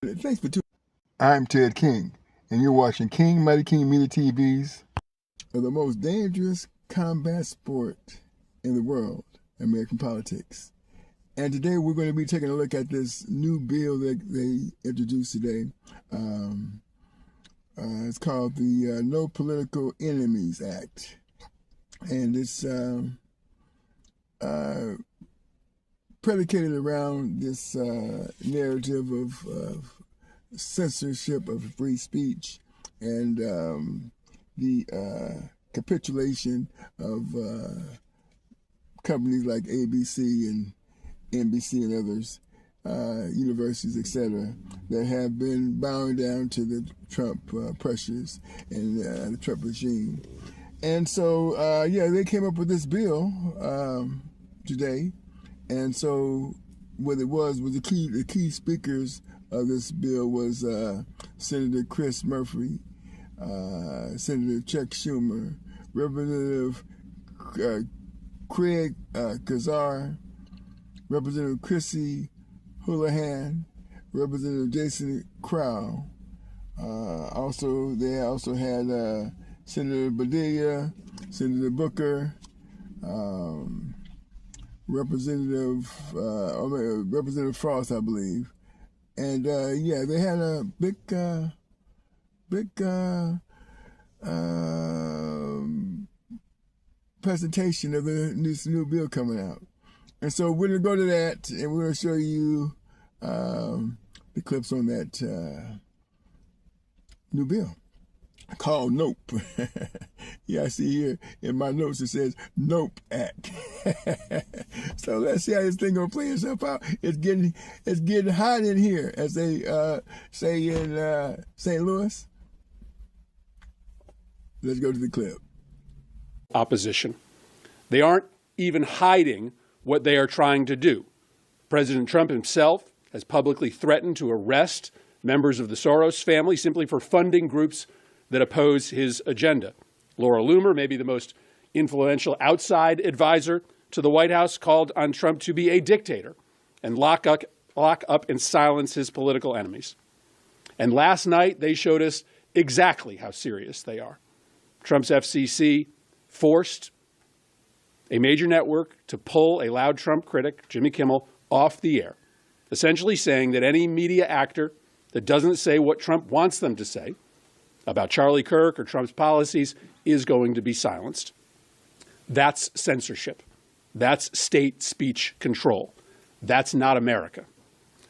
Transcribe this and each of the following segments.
Thanks for tuning. I'm Ted King, and you're watching King Mighty King Media TV's the most dangerous combat sport in the world, American politics. And today we're going to be taking a look at this new bill that they introduced today. It's called the No Political Enemies Act. And it's predicated around this narrative of censorship of free speech and the capitulation of companies like ABC and NBC and others, universities, etc., that have been bowing down to the Trump pressures and the Trump regime. And so, they came up with this bill today. And so what it was the key speakers of this bill was Senator Chris Murphy, Senator Chuck Schumer, Representative Craig Kazar, Representative Chrissy Houlihan, Representative Jason Crow. They also had Senator Padilla, Senator Booker, Representative Frost, I believe. And they had a big presentation of this new bill coming out. And so we're going to go to that, and we're going to show you the clips on that new bill called Nope. I see here in my notes it says Nope Act. So let's see how this thing gonna play itself out. It's getting hot in here, as they say in St. Louis. Let's go to the clip. Opposition. They aren't even hiding what they are trying to do. President Trump himself has publicly threatened to arrest members of the Soros family simply for funding groups that oppose his agenda. Laura Loomer, maybe the most influential outside advisor to the White House, called on Trump to be a dictator and lock up and silence his political enemies. And last night, they showed us exactly how serious they are. Trump's FCC forced a major network to pull a loud Trump critic, Jimmy Kimmel, off the air, essentially saying that any media actor that doesn't say what Trump wants them to say about Charlie Kirk or Trump's policies is going to be silenced. That's censorship. That's state speech control. That's not America.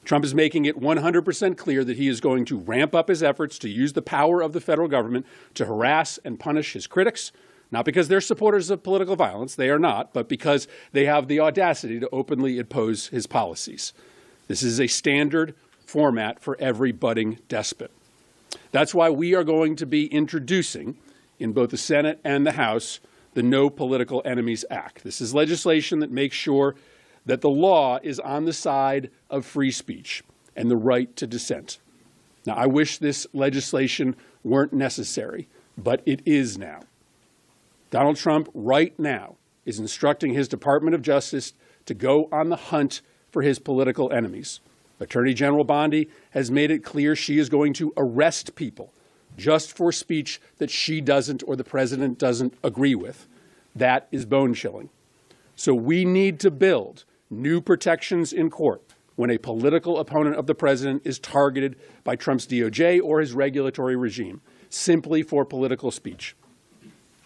Trump is making it 100% clear that he is going to ramp up his efforts to use the power of the federal government to harass and punish his critics, not because they're supporters of political violence, they are not, but because they have the audacity to openly oppose his policies. This is a standard format for every budding despot. That's why we are going to be introducing, in both the Senate and the House, the No Political Enemies Act. This is legislation that makes sure that the law is on the side of free speech and the right to dissent. Now, I wish this legislation weren't necessary, but it is now. Donald Trump right now is instructing his Department of Justice to go on the hunt for his political enemies. Attorney General Bondi has made it clear she is going to arrest people just for speech that she doesn't or the president doesn't agree with. That is bone-chilling. So we need to build new protections in court when a political opponent of the president is targeted by Trump's DOJ or his regulatory regime, simply for political speech.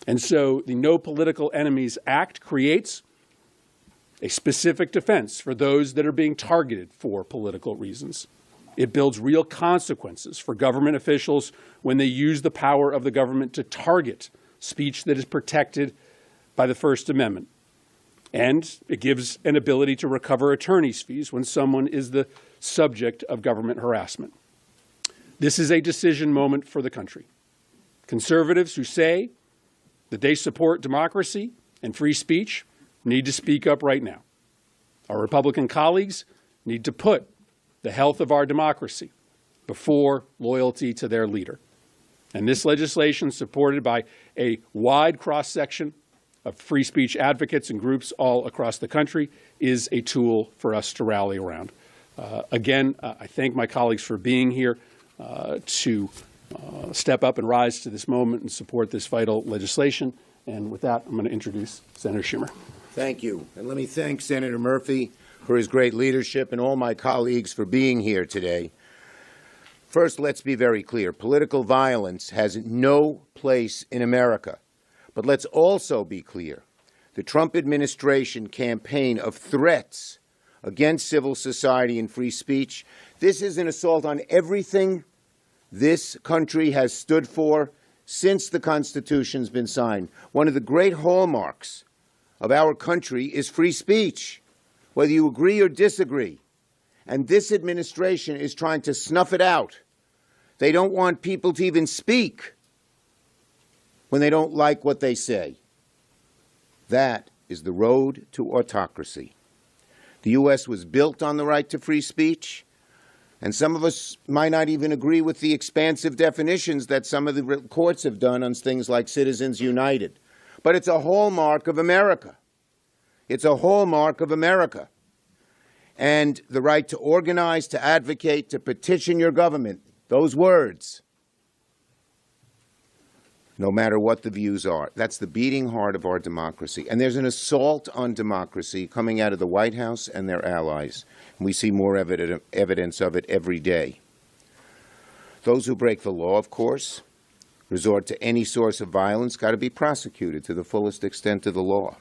And so the No Political Enemies Act creates a specific defense for those that are being targeted for political reasons. It builds real consequences for government officials when they use the power of the government to target speech that is protected by the First Amendment. And it gives an ability to recover attorney's fees when someone is the subject of government harassment. This is a decision moment for the country. Conservatives who say that they support democracy and free speech need to speak up right now. Our Republican colleagues need to put the health of our democracy before loyalty to their leader. And this legislation, supported by a wide cross-section of free speech advocates and groups all across the country, is a tool for us to rally around. Again, I thank my colleagues for being here to step up and rise to this moment and support this vital legislation. And with that, I'm going to introduce Senator Schumer. Thank you. And let me thank Senator Murphy for his great leadership and all my colleagues for being here today. First, let's be very clear. Political violence has no place in America. But let's also be clear. The Trump administration campaign of threats against civil society and free speech, this is an assault on everything this country has stood for since the Constitution's been signed. One of the great hallmarks of our country is free speech, whether you agree or disagree. And this administration is trying to snuff it out. They don't want people to even speak when they don't like what they say. That is the road to autocracy. The U.S. was built on the right to free speech, and some of us might not even agree with the expansive definitions that some of the courts have done on things like Citizens United. But it's a hallmark of America. It's a hallmark of America. And the right to organize, to advocate, to petition your government, those words, no matter what the views are. That's the beating heart of our democracy. And there's an assault on democracy coming out of the White House and their allies. And we see more evidence of it every day. Those who break the law, of course, resort to any source of violence, got to be prosecuted to the fullest extent of the law.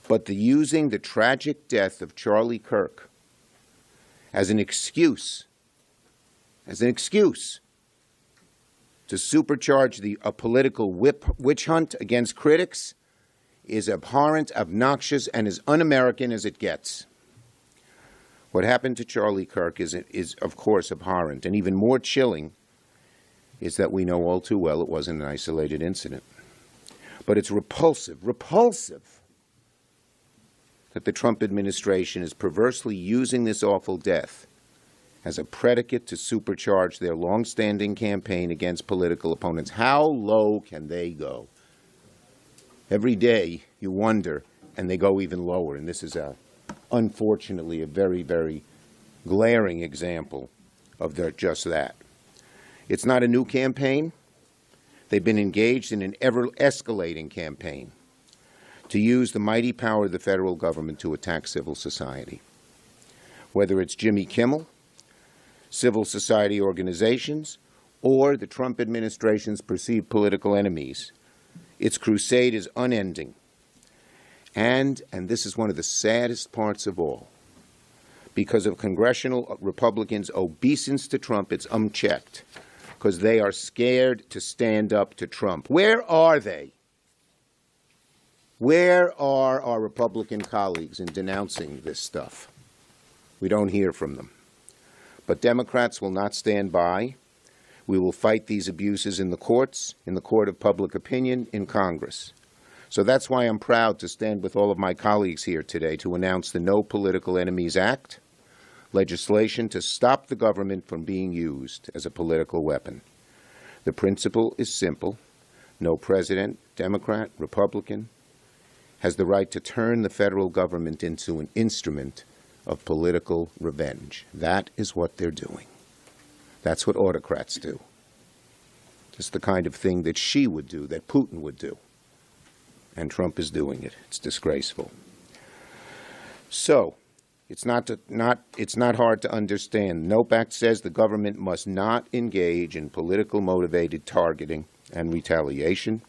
But using the tragic death of Charlie Kirk as an excuse to supercharge a political witch hunt against critics is abhorrent, obnoxious, and as un-American as it gets. What happened to Charlie Kirk is, of course, abhorrent, and even more chilling is that we know all too well it wasn't an isolated incident. But it's repulsive that the Trump administration is perversely using this awful death as a predicate to supercharge their long-standing campaign against political opponents. How low can they go? Every day you wonder, and they go even lower. And this is, unfortunately, a very, very glaring example of just that. It's not a new campaign. They've been engaged in an ever-escalating campaign to use the mighty power of the federal government to attack civil society. Whether it's Jimmy Kimmel, civil society organizations, or the Trump administration's perceived political enemies, its crusade is unending. And this is one of the saddest parts of all, because of congressional Republicans' obeisance to Trump, it's unchecked, because they are scared to stand up to Trump. Where are they? Where are our Republican colleagues in denouncing this stuff? We don't hear from them. But Democrats will not stand by. We will fight these abuses in the courts, in the court of public opinion, in Congress. So that's why I'm proud to stand with all of my colleagues here today to announce the No Political Enemies Act, legislation to stop the government from being used as a political weapon. The principle is simple. No president, Democrat, Republican, has the right to turn the federal government into an instrument of political revenge. That is what they're doing. That's what autocrats do. It's the kind of thing that Xi would do, that Putin would do. And Trump is doing it. It's disgraceful. So, it's not hard to understand. NOPE Act says the government must not engage in political motivated targeting and retaliation.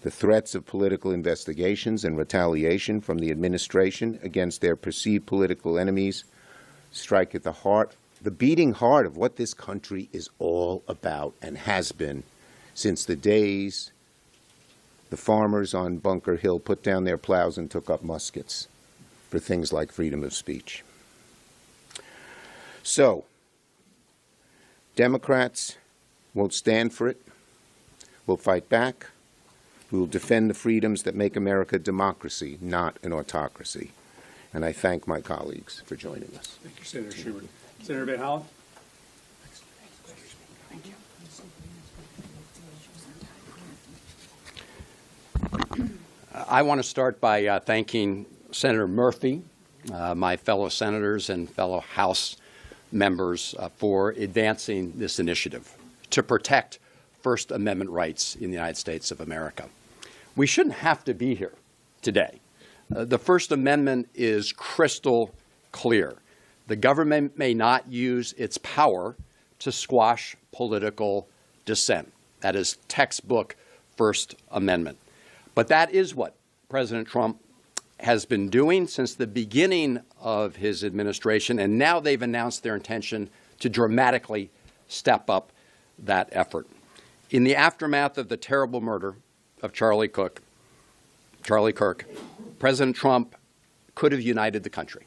The threats of political investigations and retaliation from the administration against their perceived political enemies strike at the heart, the beating heart of what this country is all about and has been since the days the farmers on Bunker Hill put down their plows and took up muskets for things like freedom of speech. So, Democrats won't stand for it. We'll fight back. We will defend the freedoms that make America a democracy, not an autocracy. And I thank my colleagues for joining us. Thank you, Senator Schumer. Senator Van Hollen? Thank you. I want to start by thanking Senator Murphy my fellow senators and fellow House members for advancing this initiative to protect First Amendment rights in the United States of America. We shouldn't have to be here today. The First Amendment is crystal clear. The government may not use its power to squash political dissent. That is textbook First Amendment. But that is what President Trump has been doing since the beginning of his administration, and now they've announced their intention to dramatically step up that effort. In the aftermath of the terrible murder of Charlie Kirk, President Trump could have united the country.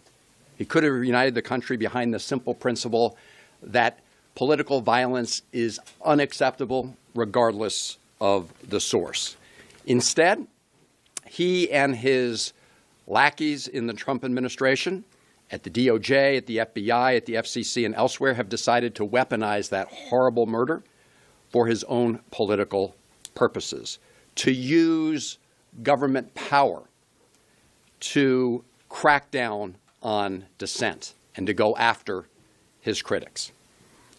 He could have united the country behind the simple principle that political violence is unacceptable regardless of the source. Instead, he and his lackeys in the Trump administration, at the DOJ, at the FBI, at the FCC, and elsewhere, have decided to weaponize that horrible murder for his own political purposes, to use government power to crack down on dissent and to go after his critics.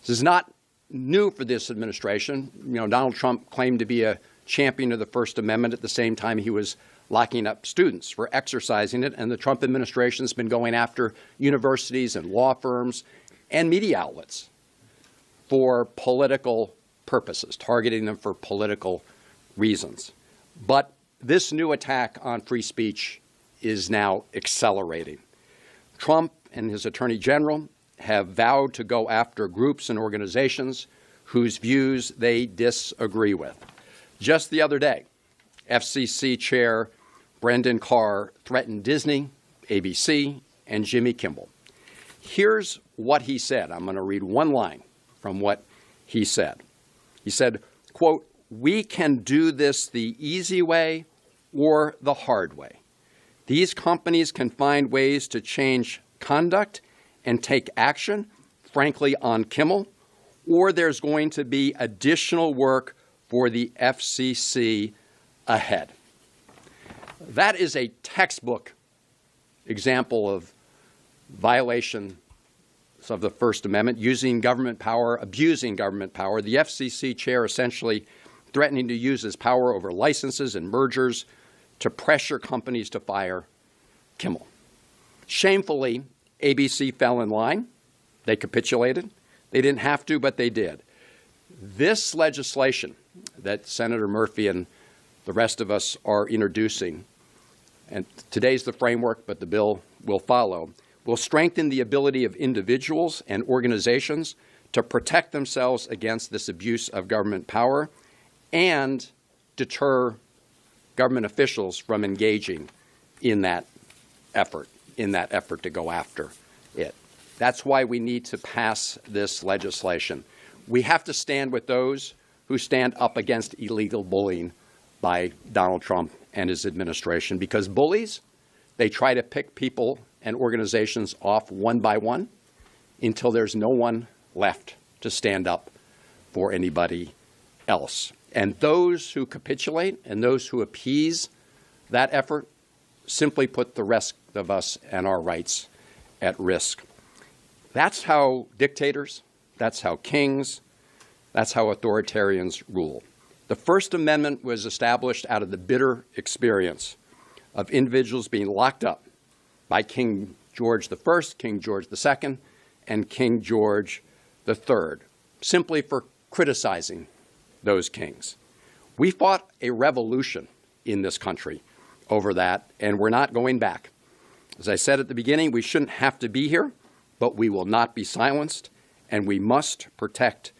This is not new for this administration. Donald Trump claimed to be a champion of the First Amendment at the same time he was locking up students for exercising it, and the Trump administration has been going after universities and law firms and media outlets for political purposes, targeting them for political reasons. But this new attack on free speech is now accelerating. Trump and his Attorney General have vowed to go after groups and organizations whose views they disagree with. Just the other day, FCC Chair Brendan Carr threatened Disney, ABC, and Jimmy Kimmel. Here's what he said. I'm going to read one line from what he said. He said, quote, "We can do this the easy way or the hard way. These companies can find ways to change conduct and take action, frankly, on Kimmel, or there's going to be additional work for the FCC ahead." That is a textbook example of violation of the First Amendment, using government power, abusing government power. The FCC chair essentially threatening to use his power over licenses and mergers to pressure companies to fire Kimmel. Shamefully, ABC fell in line. They capitulated. They didn't have to, but they did. This legislation that Senator Murphy and the rest of us are introducing, and today's the framework, but the bill will follow, will strengthen the ability of individuals and organizations to protect themselves against this abuse of government power and deter government officials from engaging in that effort to go after it. That's why we need to pass this legislation. We have to stand with those who stand up against illegal bullying by Donald Trump and his administration, because bullies, they try to pick people and organizations off one by one until there's no one left to stand up for anybody else. And those who capitulate and those who appease that effort simply put the rest of us and our rights at risk. That's how dictators, that's how kings, that's how authoritarians rule. The First Amendment was established out of the bitter experience of individuals being locked up by King George I, King George II, and King George III, simply for criticizing those kings. We fought a revolution in this country over that, and we're not going back. As I said at the beginning, we shouldn't have to be here, but we will not be silenced, and we must protect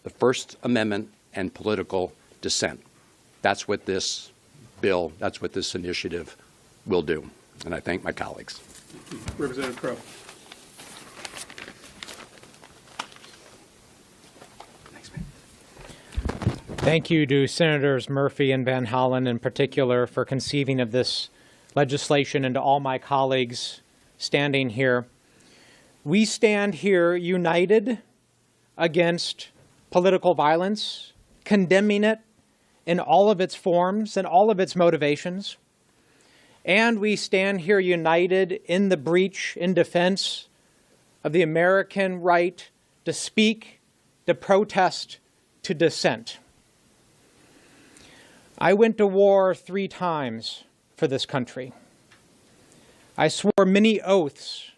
the First Amendment and political dissent. That's what this bill, that's what this initiative will do. And I thank my colleagues. Representative Crow. Thank you to Senators Murphy and Van Hollen in particular for conceiving of this legislation, and to all my colleagues standing here. We stand here united against political violence, condemning it in all of its forms and all of its motivations. And we stand here united in the breach in defense of the American right to speak, to protest, to dissent. I went to war 3 times for this country. I swore many oaths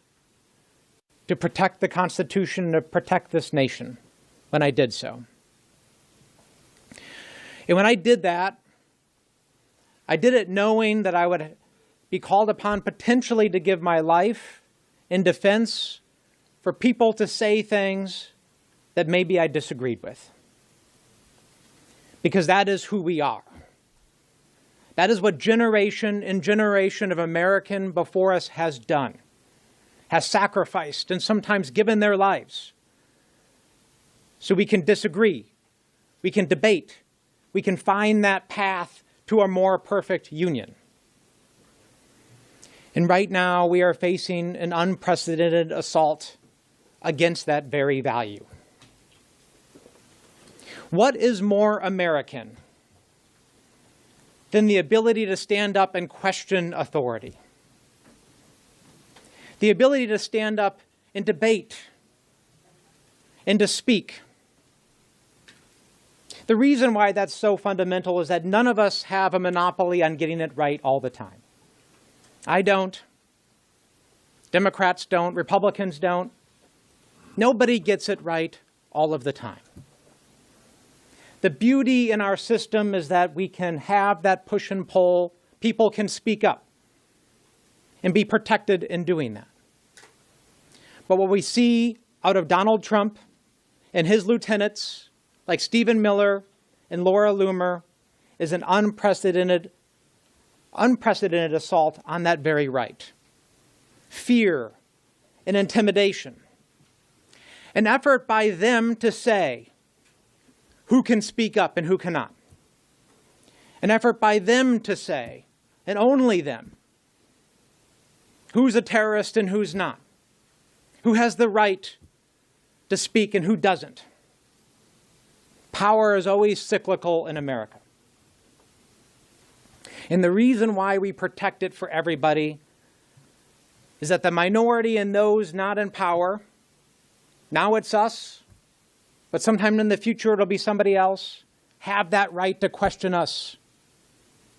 to protect the Constitution, to protect this nation when I did so. And when I did that, I did it knowing that I would be called upon potentially to give my life in defense for people to say things that maybe I disagreed with. Because that is who we are. That is what generation and generation of American before us has done, has sacrificed and sometimes given their lives. So we can disagree, we can debate, we can find that path to a more perfect union. And right now we are facing an unprecedented assault against that very value. What is more American than the ability to stand up and question authority? The ability to stand up and debate and to speak. The reason why that's so fundamental is that none of us have a monopoly on getting it right all the time. I don't. Democrats don't. Republicans don't. Nobody gets it right all of the time. The beauty in our system is that we can have that push and pull. People can speak up and be protected in doing that. But what we see out of Donald Trump and his lieutenants, like Stephen Miller and Laura Loomer, is an unprecedented assault on that very right. Fear and intimidation. An effort by them to say who can speak up and who cannot. An effort by them to say, and only them, who's a terrorist and who's not. Who has the right to speak and who doesn't. Power is always cyclical in America. And the reason why we protect it for everybody is that the minority and those not in power, now it's us, but sometime in the future it'll be somebody else, have that right to question us,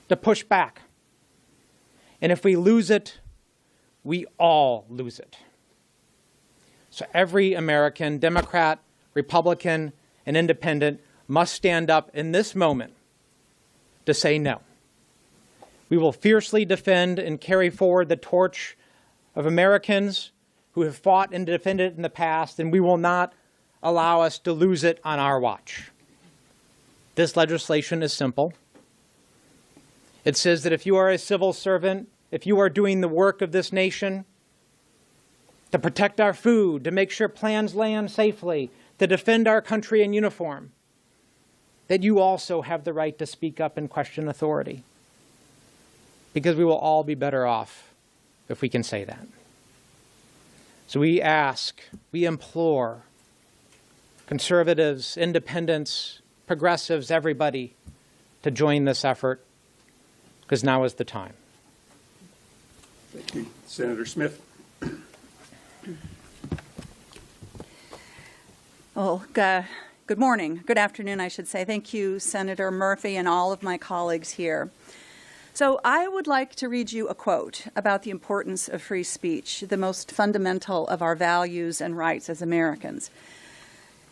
to push back. And if we lose it, we all lose it. So every American, Democrat, Republican, and Independent must stand up in this moment to say no. We will fiercely defend and carry forward the torch of Americans who have fought and defended it in the past, and we will not allow us to lose it on our watch. This legislation is simple. It says that if you are a civil servant, if you are doing the work of this nation, to protect our food, to make sure plans land safely, to defend our country in uniform, that you also have the right to speak up and question authority. Because we will all be better off if we can say that. So we ask, we implore conservatives, independents, progressives, everybody to join this effort, because now is the time. Thank you. Senator Smith. Well, good morning. Good afternoon, I should say. Thank you, Senator Murphy, and all of my colleagues here. So I would like to read you a quote about the importance of free speech, the most fundamental of our values and rights as Americans.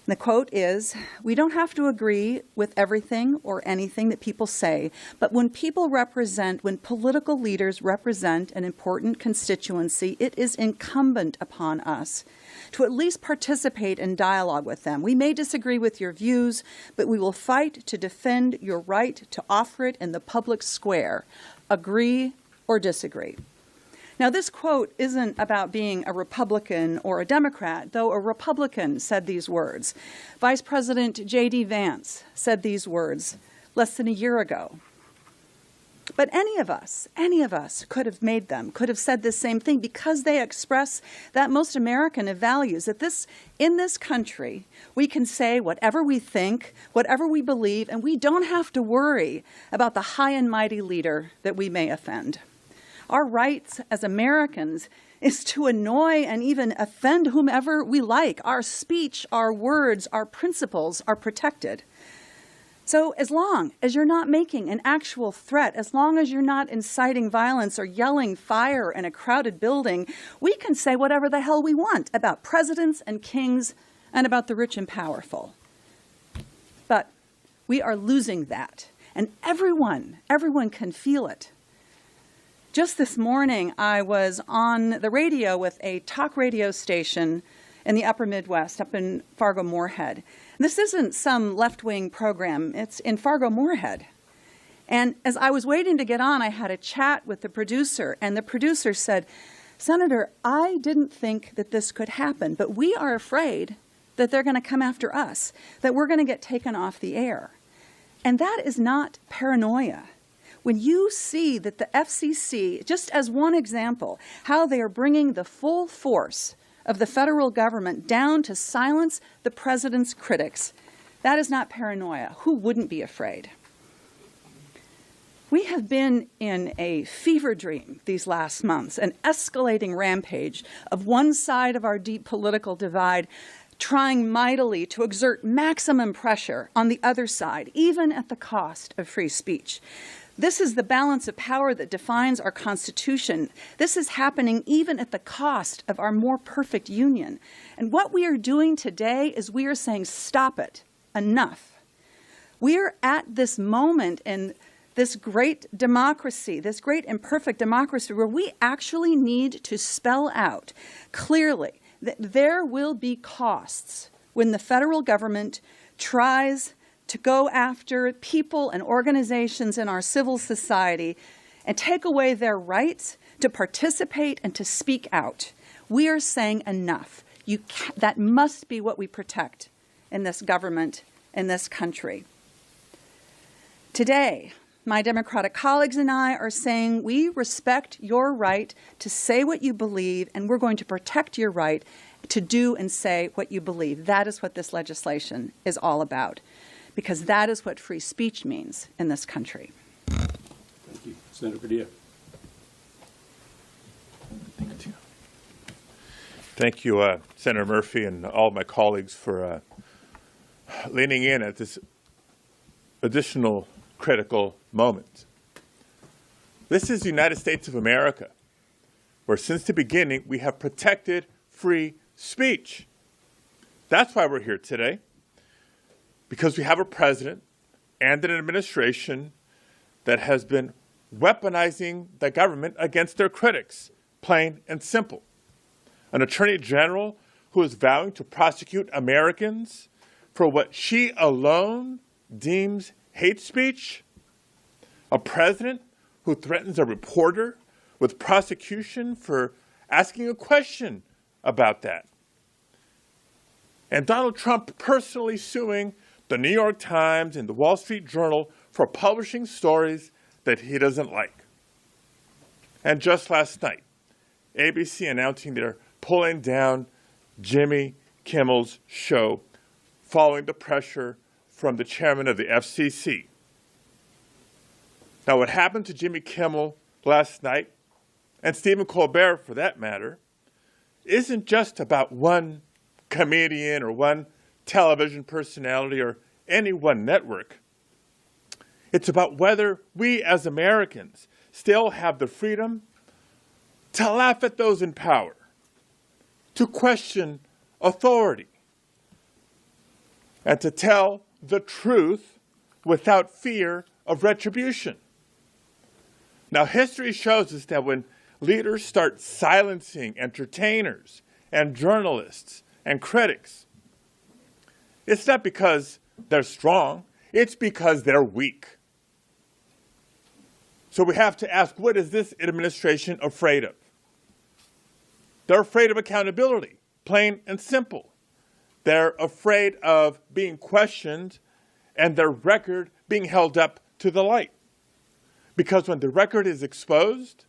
The quote is, "We don't have to agree with everything or anything that people say, but when political leaders represent an important constituency, it is incumbent upon us to at least participate in dialogue with them. We may disagree with your views, but we will fight to defend your right to offer it in the public square. Agree or disagree." Now, this quote isn't about being a Republican or a Democrat, though a Republican said these words. Vice President J.D. Vance said these words less than a year ago. But any of us could have made them, could have said the same thing, because they express that most American of values, that in this country, we can say whatever we think, whatever we believe, and we don't have to worry about the high and mighty leader that we may offend. Our rights as Americans is to annoy and even offend whomever we like. Our speech, our words, our principles are protected. So as long as you're not making an actual threat, as long as you're not inciting violence or yelling fire in a crowded building, we can say whatever the hell we want about presidents and kings and about the rich and powerful. But we are losing that, and everyone can feel it. Just this morning, I was on the radio with a talk radio station in the upper Midwest, up in Fargo-Moorhead. This isn't some left-wing program. It's in Fargo-Moorhead. And as I was waiting to get on, I had a chat with the producer, and the producer said, "Senator, I didn't think that this could happen, but we are afraid that they're going to come after us, that we're going to get taken off the air." And that is not paranoia. When you see that the FCC, just as one example, how they are bringing the full force of the federal government down to silence the president's critics, that is not paranoia. Who wouldn't be afraid? We have been in a fever dream these last months, an escalating rampage of one side of our deep political divide trying mightily to exert maximum pressure on the other side, even at the cost of free speech. This is the balance of power that defines our Constitution. This is happening even at the cost of our more perfect union. And what we are doing today is we are saying, stop it, enough. We are at this moment in this great democracy, this great imperfect democracy, where we actually need to spell out clearly that there will be costs when the federal government tries to go after people and organizations in our civil society and take away their rights to participate and to speak out. We are saying enough. That must be what we protect in this government, in this country. Today, my Democratic colleagues and I are saying we respect your right to say what you believe, and we're going to protect your right to do and say what you believe. That is what this legislation is all about, because that is what free speech means in this country. Thank you. Senator Padilla. Thank you, Senator Murphy, and all of my colleagues for leaning in at this additional critical moment. This is the United States of America, where since the beginning we have protected free speech. That's why we're here today, because we have a president and an administration that has been weaponizing the government against their critics, plain and simple. An attorney general who is vowing to prosecute Americans for what she alone deems hate speech. A president who threatens a reporter with prosecution for asking a question about that. And Donald Trump personally suing the New York Times and the Wall Street Journal for publishing stories that he doesn't like. And just last night, ABC announcing they're pulling down Jimmy Kimmel's show following the pressure from the chairman of the FCC. Now, what happened to Jimmy Kimmel last night, and Stephen Colbert for that matter, isn't just about one comedian or one television personality or any one network. It's about whether we as Americans still have the freedom to laugh at those in power, to question authority, and to tell the truth without fear of retribution. Now, history shows us that when leaders start silencing entertainers and journalists and critics, it's not because they're strong, it's because they're weak. So we have to ask, what is this administration afraid of? They're afraid of accountability, plain and simple. They're afraid of being questioned and their record being held up to the light. Because when the record is exposed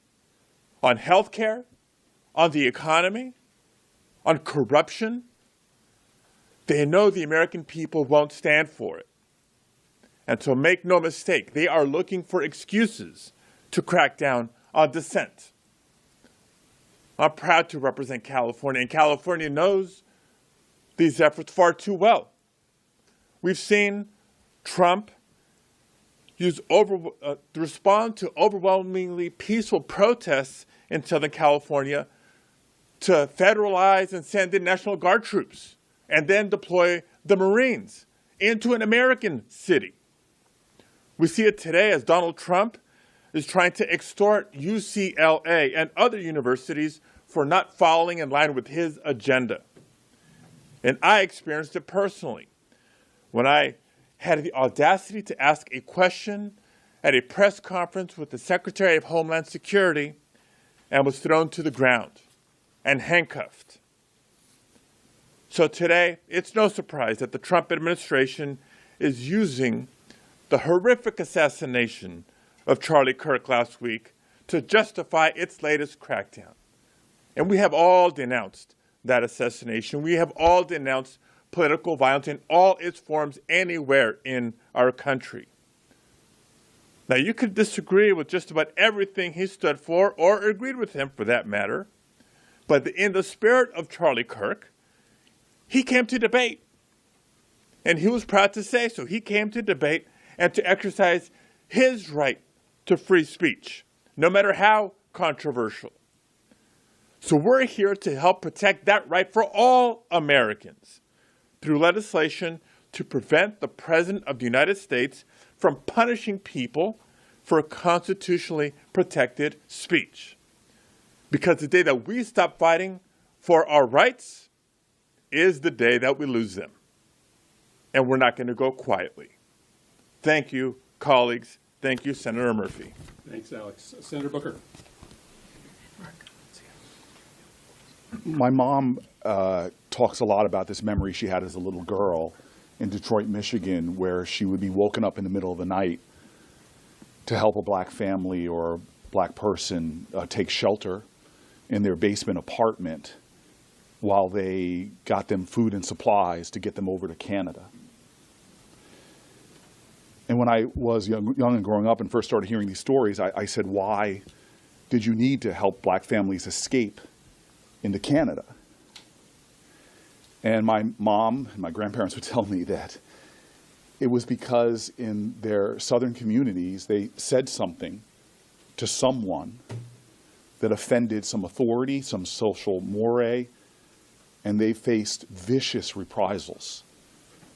on health care, on the economy, on corruption, they know the American people won't stand for it. And so make no mistake, they are looking for excuses to crack down on dissent. I'm proud to represent California, and California knows these efforts far too well. We've seen Trump respond to overwhelmingly peaceful protests in Southern California to federalize and send in National Guard troops and then deploy the Marines into an American city. We see it today as Donald Trump is trying to extort UCLA and other universities for not following in line with his agenda. And I experienced it personally when I had the audacity to ask a question at a press conference with the Secretary of Homeland Security and was thrown to the ground and handcuffed. So today, it's no surprise that the Trump administration is using the horrific assassination of Charlie Kirk last week to justify its latest crackdown. And we have all denounced that assassination. We have all denounced political violence in all its forms anywhere in our country. Now, you could disagree with just about everything he stood for, or agreed with him for that matter, but in the spirit of Charlie Kirk, he came to debate. And he was proud to say so. He came to debate and to exercise his right to free speech, no matter how controversial. So we're here to help protect that right for all Americans through legislation to prevent the President of the United States from punishing people for constitutionally protected speech. Because the day that we stop fighting for our rights is the day that we lose them. And we're not going to go quietly. Thank you, colleagues. Thank you, Senator Murphy. Thanks, Alex. Senator Booker. My mom talks a lot about this memory she had as a little girl in Detroit, Michigan, where she would be woken up in the middle of the night to help a black family or a black person take shelter in their basement apartment while they got them food and supplies to get them over to Canada. And when I was young and growing up and first started hearing these stories, I said, why did you need to help black families escape into Canada? And my mom and my grandparents would tell me that it was because in their southern communities, they said something to someone that offended some authority, some social mores, and they faced vicious reprisals.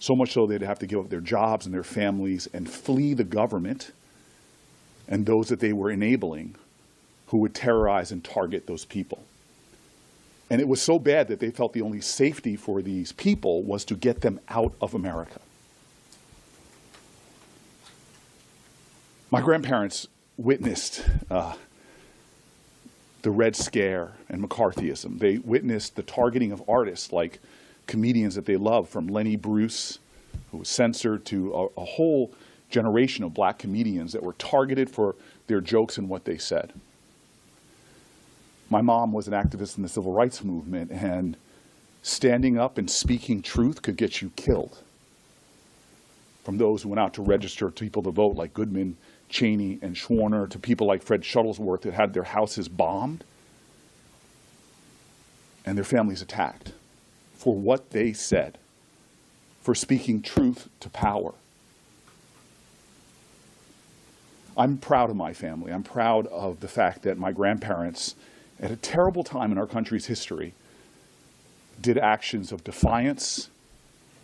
So much so they'd have to give up their jobs and their families and flee the government and those that they were enabling who would terrorize and target those people. And it was so bad that they felt the only safety for these people was to get them out of America. My grandparents witnessed the Red Scare and McCarthyism. They witnessed the targeting of artists like comedians that they loved, from Lenny Bruce, who was censored, to a whole generation of black comedians that were targeted for their jokes and what they said. My mom was an activist in the civil rights movement, and standing up and speaking truth could get you killed. From those who went out to register people to vote, like Goodman, Cheney, and Schwerner, to people like Fred Shuttlesworth that had their houses bombed and their families attacked for what they said, for speaking truth to power. I'm proud of my family. I'm proud of the fact that my grandparents, at a terrible time in our country's history, did actions of defiance,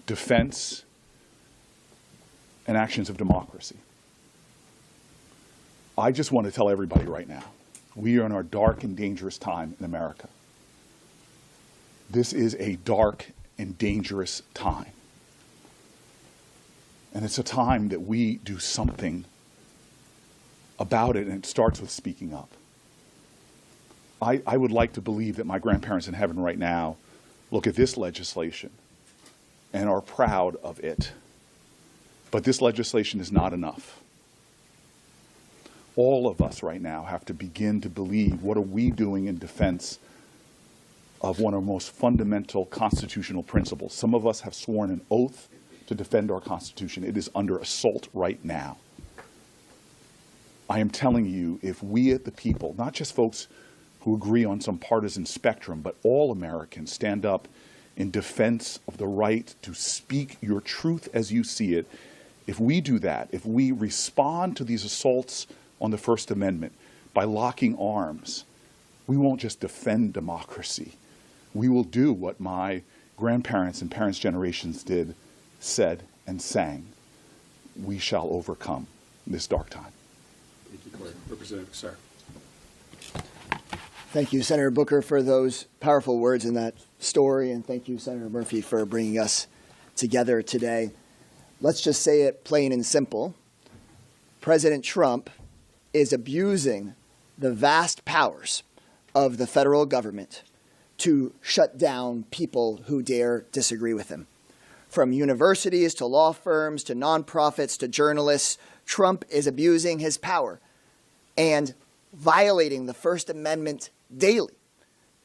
defense, and actions of democracy. I just want to tell everybody right now, we are in our dark and dangerous time in America. This is a dark and dangerous time. And it's a time that we do something about it, and it starts with speaking up. I would like to believe that my grandparents in heaven right now look at this legislation and are proud of it. But this legislation is not enough. All of us right now have to begin to believe, what are we doing in defense of one of our most fundamental constitutional principles? Some of us have sworn an oath to defend our Constitution. It is under assault right now. I am telling you, if we at the people, not just folks who agree on some partisan spectrum, but all Americans stand up in defense of the right to speak your truth as you see it, if we do that, if we respond to these assaults on the First Amendment by locking arms, we won't just defend democracy. We will do what my grandparents and parents' generations did, said, and sang. We shall overcome this dark time. Thank you, Claire. Representative Sarr. Thank you, Senator Booker, for those powerful words in that story, and thank you, Senator Murphy, for bringing us together today. Let's just say it plain and simple. President Trump is abusing the vast powers of the federal government to shut down people who dare disagree with him. From universities to law firms to nonprofits to journalists, Trump is abusing his power and violating the First Amendment daily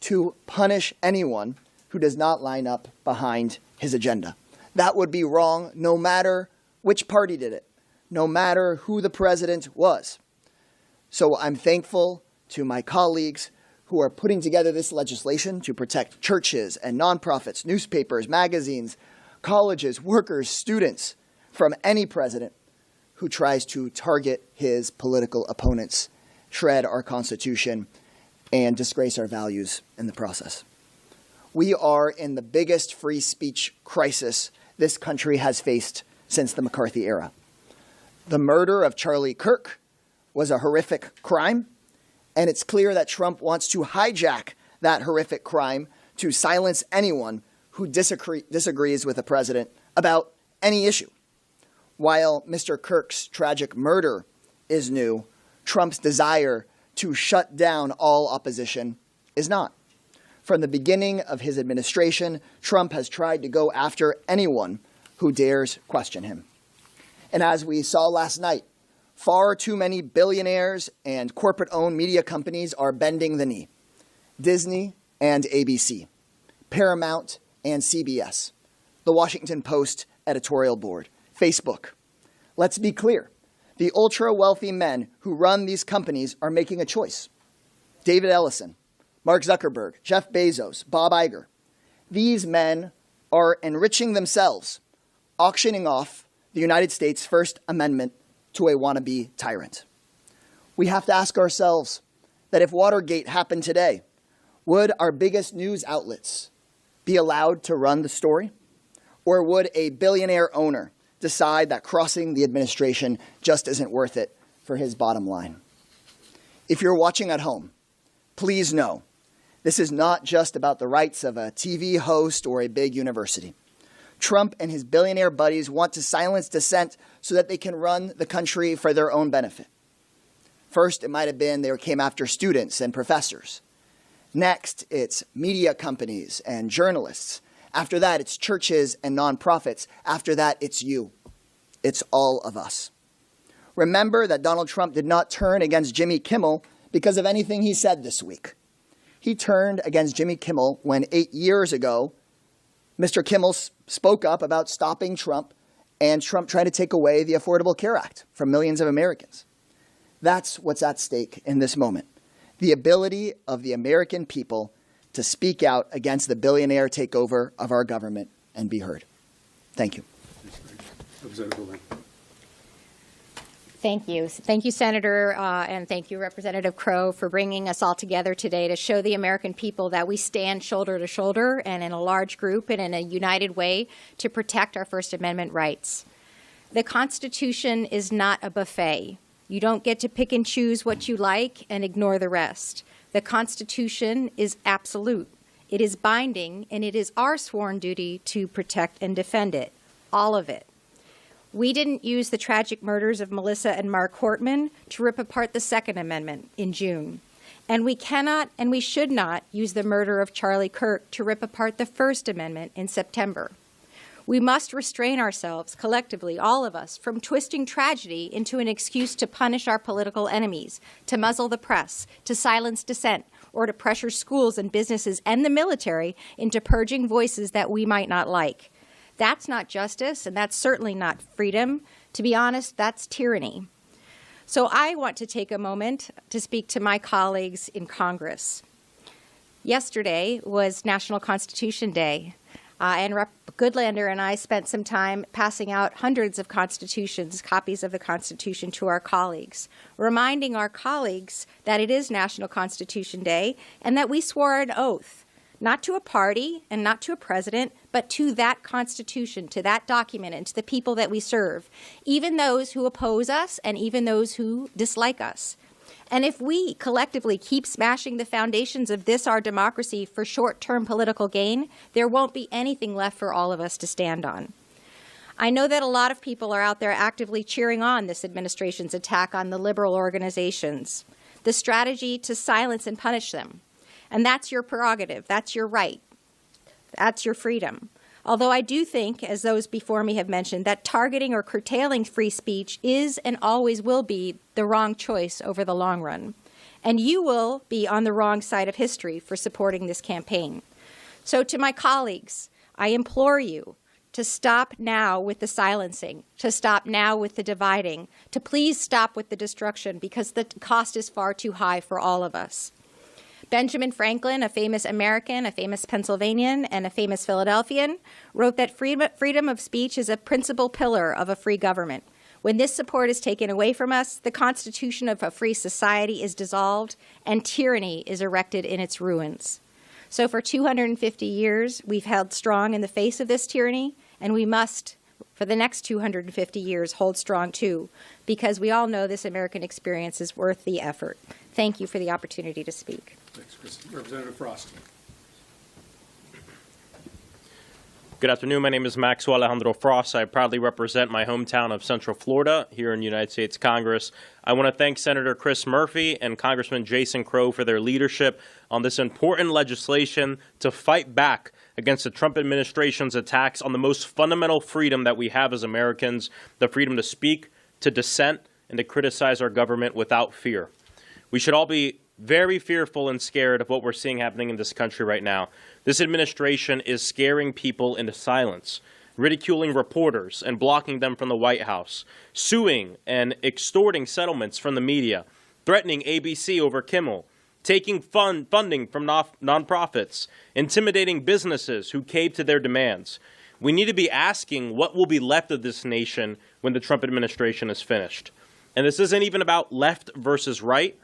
to punish anyone who does not line up behind his agenda. That would be wrong no matter which party did it, no matter who the president was. So I'm thankful to my colleagues who are putting together this legislation to protect churches and nonprofits, newspapers, magazines, colleges, workers, students from any president who tries to target his political opponents, shred our Constitution, and disgrace our values in the process. We are in the biggest free speech crisis this country has faced since the McCarthy era. The murder of Charlie Kirk was a horrific crime, and it's clear that Trump wants to hijack that horrific crime to silence anyone who disagrees with the president about any issue. While Mr. Kirk's tragic murder is new, Trump's desire to shut down all opposition is not. From the beginning of his administration, Trump has tried to go after anyone who dares question him. And as we saw last night, far too many billionaires and corporate-owned media companies are bending the knee. Disney and ABC, Paramount and CBS, the Washington Post editorial board, Facebook. Let's be clear. The ultra-wealthy men who run these companies are making a choice. David Ellison, Mark Zuckerberg, Jeff Bezos, Bob Iger. These men are enriching themselves, auctioning off the United States' First Amendment to a wannabe tyrant. We have to ask ourselves that if Watergate happened today, would our biggest news outlets be allowed to run the story? Or would a billionaire owner decide that crossing the administration just isn't worth it for his bottom line? If you're watching at home, please know this is not just about the rights of a TV host or a big university. Trump and his billionaire buddies want to silence dissent so that they can run the country for their own benefit. First, it might have been they came after students and professors. Next, it's media companies and journalists. After that, it's churches and nonprofits. After that, it's you. It's all of us. Remember that Donald Trump did not turn against Jimmy Kimmel because of anything he said this week. He turned against Jimmy Kimmel when 8 years ago, Mr. Kimmel spoke up about stopping Trump and Trump trying to take away the Affordable Care Act from millions of Americans. That's what's at stake in this moment. The ability of the American people to speak out against the billionaire takeover of our government and be heard. Thank you. Representative Lynn. Thank you. Thank you, Senator, and thank you, Representative Crow, for bringing us all together today to show the American people that we stand shoulder to shoulder and in a large group and in a united way to protect our First Amendment rights. The Constitution is not a buffet. You don't get to pick and choose what you like and ignore the rest. The Constitution is absolute. It is binding, and it is our sworn duty to protect and defend it, all of it. We didn't use the tragic murders of Melissa and Mark Hortman to rip apart the Second Amendment in June. And we cannot and we should not use the murder of Charlie Kirk to rip apart the First Amendment in September. We must restrain ourselves collectively, all of us, from twisting tragedy into an excuse to punish our political enemies, to muzzle the press, to silence dissent, or to pressure schools and businesses and the military into purging voices that we might not like. That's not justice, and that's certainly not freedom. To be honest, that's tyranny. So I want to take a moment to speak to my colleagues in Congress. Yesterday was National Constitution Day, and Rep. Goodlander and I spent some time passing out hundreds of constitutions, copies of the Constitution, to our colleagues, reminding our colleagues that it is National Constitution Day and that we swore an oath, not to a party and not to a president, but to that Constitution, to that document, and to the people that we serve, even those who oppose us and even those who dislike us. And if we collectively keep smashing the foundations of this, our democracy, for short-term political gain, there won't be anything left for all of us to stand on. I know that a lot of people are out there actively cheering on this administration's attack on the liberal organizations, the strategy to silence and punish them. And that's your prerogative. That's your right. That's your freedom. Although I do think, as those before me have mentioned, that targeting or curtailing free speech is and always will be the wrong choice over the long run. And you will be on the wrong side of history for supporting this campaign. So to my colleagues, I implore you to stop now with the silencing, to stop now with the dividing, to please stop with the destruction, because the cost is far too high for all of us. Benjamin Franklin, a famous American, a famous Pennsylvanian, and a famous Philadelphian, wrote that freedom of speech is a principal pillar of a free government. When this support is taken away from us, the constitution of a free society is dissolved and tyranny is erected in its ruins. So for 250 years, we've held strong in the face of this tyranny, and we must, for the next 250 years, hold strong too, because we all know this American experience is worth the effort. Thank you for the opportunity to speak. Thanks, Chris. Representative Frost. Good afternoon. My name is Maxwell Alejandro Frost. I proudly represent my hometown of Central Florida here in the United States Congress. I want to thank Senator Chris Murphy and Congressman Jason Crow for their leadership on this important legislation to fight back against the Trump administration's attacks on the most fundamental freedom that we have as Americans, the freedom to speak, to dissent, and to criticize our government without fear. We should all be very fearful and scared of what we're seeing happening in this country right now. This administration is scaring people into silence, ridiculing reporters and blocking them from the White House, suing and extorting settlements from the media, threatening ABC over Kimmel, taking funding from nonprofits, intimidating businesses who cave to their demands. We need to be asking what will be left of this nation when the Trump administration is finished. And this isn't even about left versus right.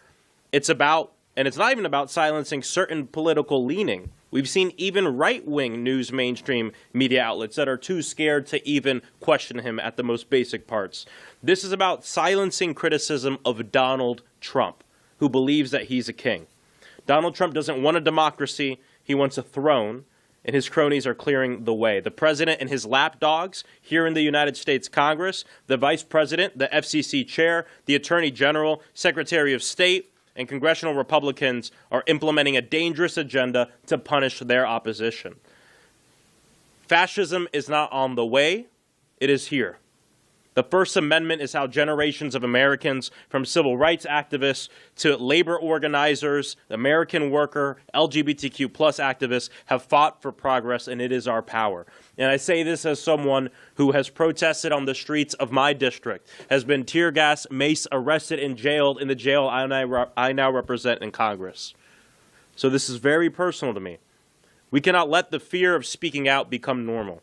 It's about, and it's not even about silencing certain political leaning. We've seen even right-wing news mainstream media outlets that are too scared to even question him at the most basic parts. This is about silencing criticism of Donald Trump, who believes that he's a king. Donald Trump doesn't want a democracy. He wants a throne, and his cronies are clearing the way. The president and his lapdogs here in the United States Congress, the vice president, the FCC chair, the attorney general, secretary of state, and congressional Republicans are implementing a dangerous agenda to punish their opposition. Fascism is not on the way, it is here. The First Amendment is how generations of Americans, from civil rights activists to labor organizers, American worker, LGBTQ+ activists, have fought for progress, and it is our power. And I say this as someone who has protested on the streets of my district, has been tear gas, mace, arrested, and jailed in the jail I now represent in Congress. So this is very personal to me. We cannot let the fear of speaking out become normal.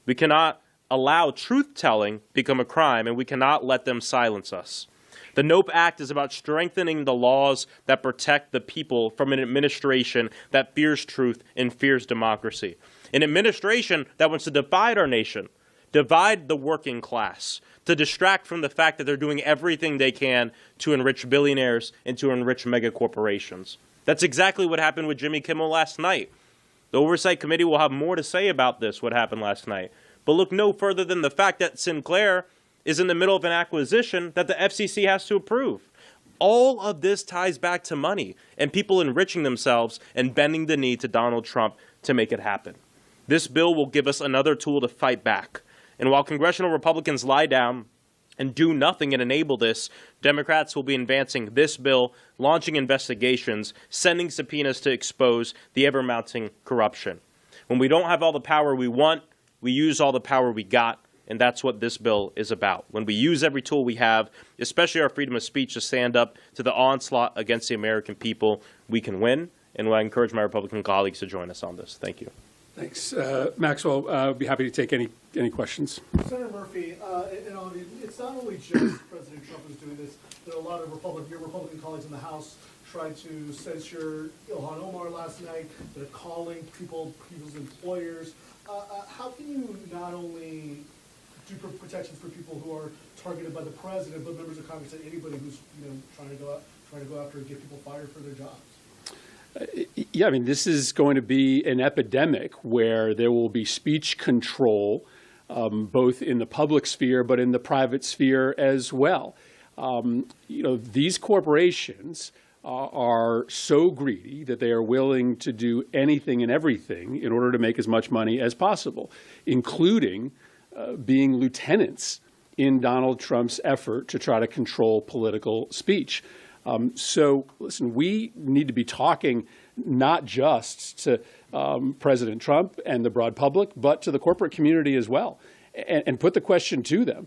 We cannot allow truth-telling become a crime, and we cannot let them silence us. The NOPE Act is about strengthening the laws that protect the people from an administration that fears truth and fears democracy. An administration that wants to divide our nation, divide the working class, to distract from the fact that they're doing everything they can to enrich billionaires and to enrich mega corporations. That's exactly what happened with Jimmy Kimmel last night. The Oversight Committee will have more to say about this, what happened last night. But look no further than the fact that Sinclair is in the middle of an acquisition that the FCC has to approve. All of this ties back to money and people enriching themselves and bending the knee to Donald Trump to make it happen. This bill will give us another tool to fight back. And while congressional Republicans lie down and do nothing and enable this, Democrats will be advancing this bill, launching investigations, sending subpoenas to expose the ever-mounting corruption. When we don't have all the power we want, we use all the power we got, And that's what this bill is about. When we use every tool we have, especially our freedom of speech, to stand up to the onslaught against the American people, we can win. And I encourage my Republican colleagues to join us on this. Thank you. Thanks. Maxwell, I'd be happy to take any questions. Senator Murphy, it's not only just President Trump who's doing this. There are a lot of your Republican colleagues in the House tried to censure Ilhan Omar last night. They're calling people's employers. How can you not only do protections for people who are targeted by the president, but members of Congress and anybody who's trying to go after and get people fired for their jobs? Yeah, I mean, this is going to be an epidemic where there will be speech control, both in the public sphere but in the private sphere as well. These corporations are so greedy that they are willing to do anything and everything in order to make as much money as possible, including being lieutenants in Donald Trump's effort to try to control political speech. So, listen, we need to be talking not just to President Trump and the broad public, but to the corporate community as well, and put the question to them.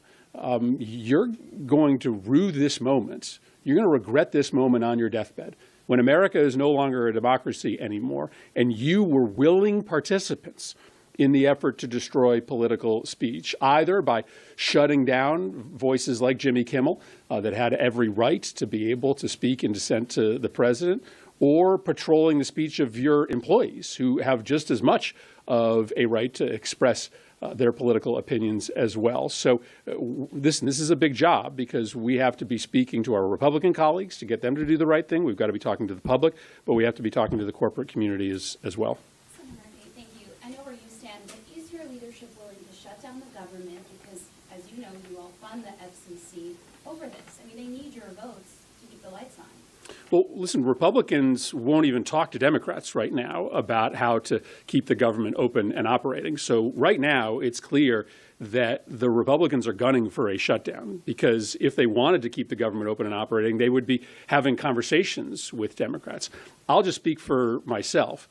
You're going to rue this moment. You're going to regret this moment on your deathbed when America is no longer a democracy anymore, and you were willing participants in the effort to destroy political speech, either by shutting down voices like Jimmy Kimmel that had every right to be able to speak in dissent to the president, or patrolling the speech of your employees who have just as much of a right to express their political opinions as well. So this is a big job because we have to be speaking to our Republican colleagues to get them to do the right thing. We've got to be talking to the public, but we have to be talking to the corporate community as well. Senator Murphy, thank you. I know where you stand, but is your leadership willing to shut down the government because, as you know, you all fund the FCC over this? I mean, they need your votes to keep the lights on. Well, listen, Republicans won't even talk to Democrats right now about how to keep the government open and operating. So right now, it's clear that the Republicans are gunning for a shutdown because if they wanted to keep the government open and operating, they would be having conversations with Democrats. I'll just speak for myself.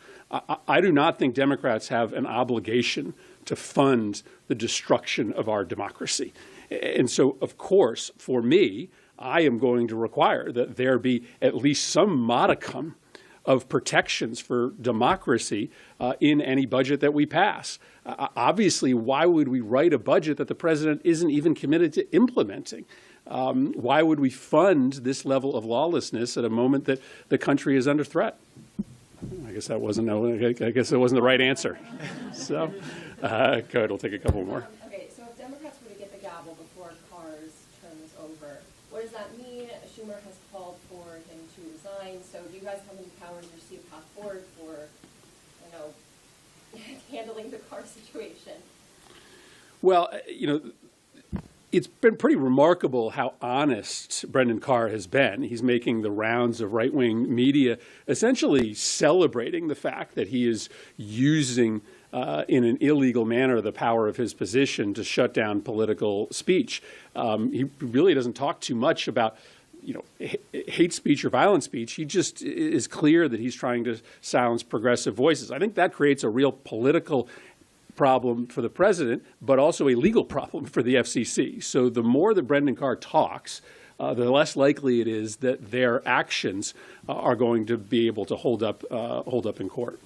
I do not think Democrats have an obligation to fund the destruction of our democracy. And so, of course, for me, I am going to require that there be at least some modicum of protections for democracy in any budget that we pass. Obviously, why would we write a budget that the president isn't even committed to implementing? Why would we fund this level of lawlessness at a moment that the country is under threat? I guess that wasn't the right answer. So, go ahead, we'll take a couple more. Okay, so if Democrats were to get the gavel before Carr's term is over, what does that mean? Schumer has called for him to resign. So do you guys have any power to see a path forward for, handling the Carr situation? Well, it's been pretty remarkable how honest Brendan Carr has been. He's making the rounds of right-wing media, essentially celebrating the fact that he is using in an illegal manner the power of his position to shut down political speech. He really doesn't talk too much about hate speech or violent speech. He just is clear that he's trying to silence progressive voices. I think that creates a real political problem for the president, but also a legal problem for the FCC. So the more that Brendan Carr talks, the less likely it is that their actions are going to be able to hold up in court.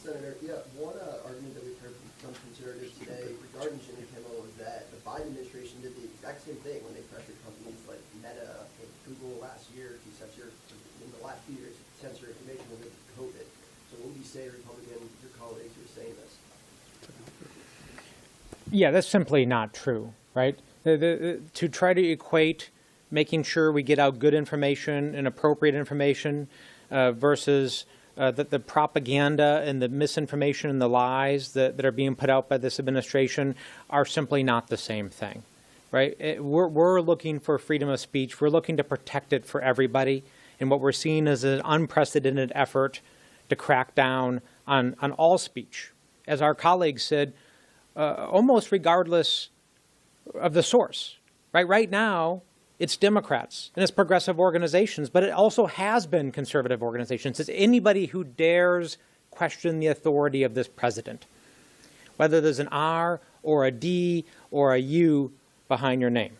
Senator, one argument that we've heard from some conservatives today regarding Jimmy Kimmel is that the Biden administration did the exact same thing when they pressured companies like Meta and Google last year to censor, in the last few years, to censor information related to COVID. So what would you say to Republican, your colleagues who are saying this? Yeah, that's simply not true, right? To try to equate making sure we get out good information and appropriate information versus the propaganda and the misinformation and the lies that are being put out by this administration are simply not the same thing, right? We're looking for freedom of speech. We're looking to protect it for everybody. And what we're seeing is an unprecedented effort to crack down on all speech. As our colleagues said, almost regardless of the source, right? Right now, it's Democrats and it's progressive organizations, but it also has been conservative organizations. It's anybody who dares question the authority of this president. Whether there's an R or a D or a U behind your name.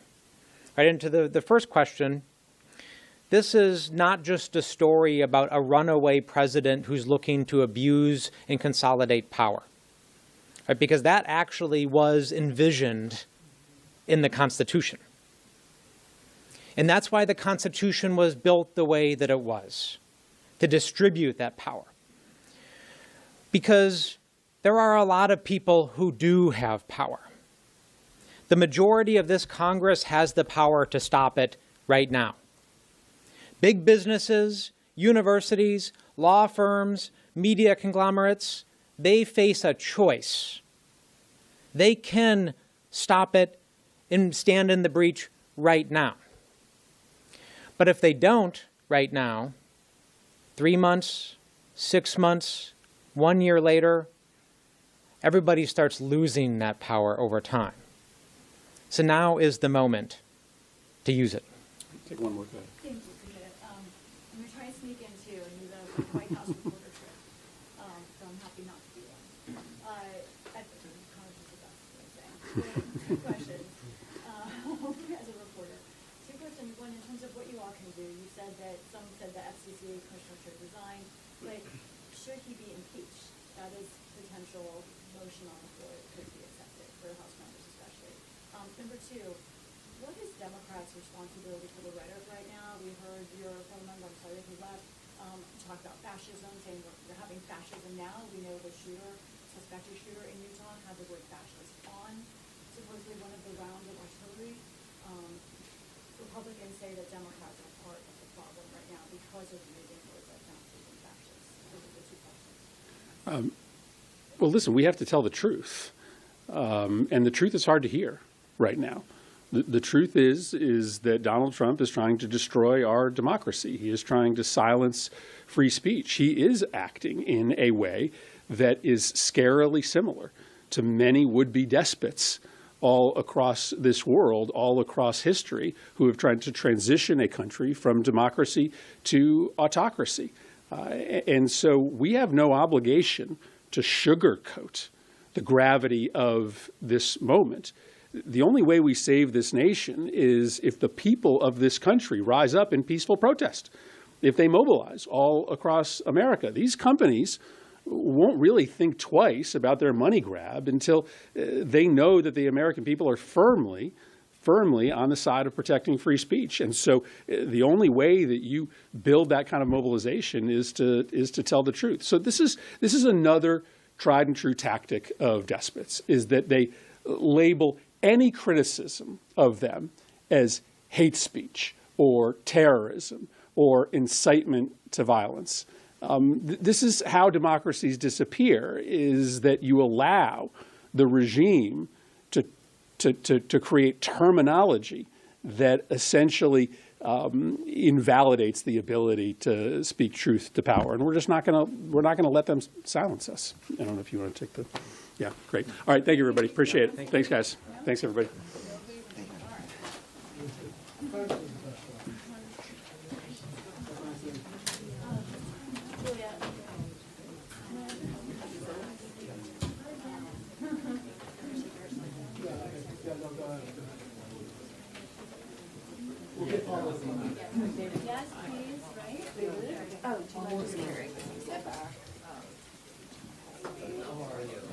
Right into the first question, this is not just a story about a runaway president who's looking to abuse and consolidate power, right? Because that actually was envisioned in the Constitution. And that's why the Constitution was built the way that it was, to distribute that power. Because there are a lot of people who do have power. The majority of this Congress has the power to stop it right now. Big businesses, universities, law firms, media conglomerates, they face a choice. They can stop it and stand in the breach right now. But if they don't right now, 3 months, 6 months, 1 year later, everybody starts losing that power over time. So now is the moment to use it. Take one more thing. Thank you, Bridget. I'm going to try and sneak in two, and the White House reporter trip, so I'm happy not to be one. Congress is the best, is what I'm saying. Two questions as a reporter. Two questions. One, in terms of what you all can do, you said that some said the FCC commissioner should resign, but should he be impeached? That is potential motion on the floor that could be accepted for House members especially. Number two, what is Democrats' responsibility for the rhetoric right now? We heard your fellow member, I'm sorry, who left, talk about fascism, saying we're having fascism now. We know the suspected shooter in Utah had the word fascist on supposedly one of the rounds of artillery. Republicans say that Democrats are part of the problem right now because of using words like Nazis and fascists. Those are the two questions. Well, listen, we have to tell the truth. And the truth is hard to hear right now. The truth is that Donald Trump is trying to destroy our democracy. He is trying to silence free speech. He is acting in a way that is scarily similar to many would-be despots all across this world, all across history, who have tried to transition a country from democracy to autocracy. And so we have no obligation to sugarcoat the gravity of this moment. The only way we save this nation is if the people of this country rise up in peaceful protest, if they mobilize all across America. These companies won't really think twice about their money grab until they know that the American people are firmly on the side of protecting free speech. And so the only way that you build that kind of mobilization is to tell the truth. So this is another tried and true tactic of despots, is that they label any criticism of them as hate speech or terrorism or incitement to violence. This is how democracies disappear, is that you allow the regime to create terminology that essentially invalidates the ability to speak truth to power, and we're not going to let them silence us. I don't know if you want to take the, yeah, great. All right, thank you, everybody. Appreciate it. Thanks, guys. Thanks, everybody. Yes, please, right? Oh, do you mind just carrying this? How are you?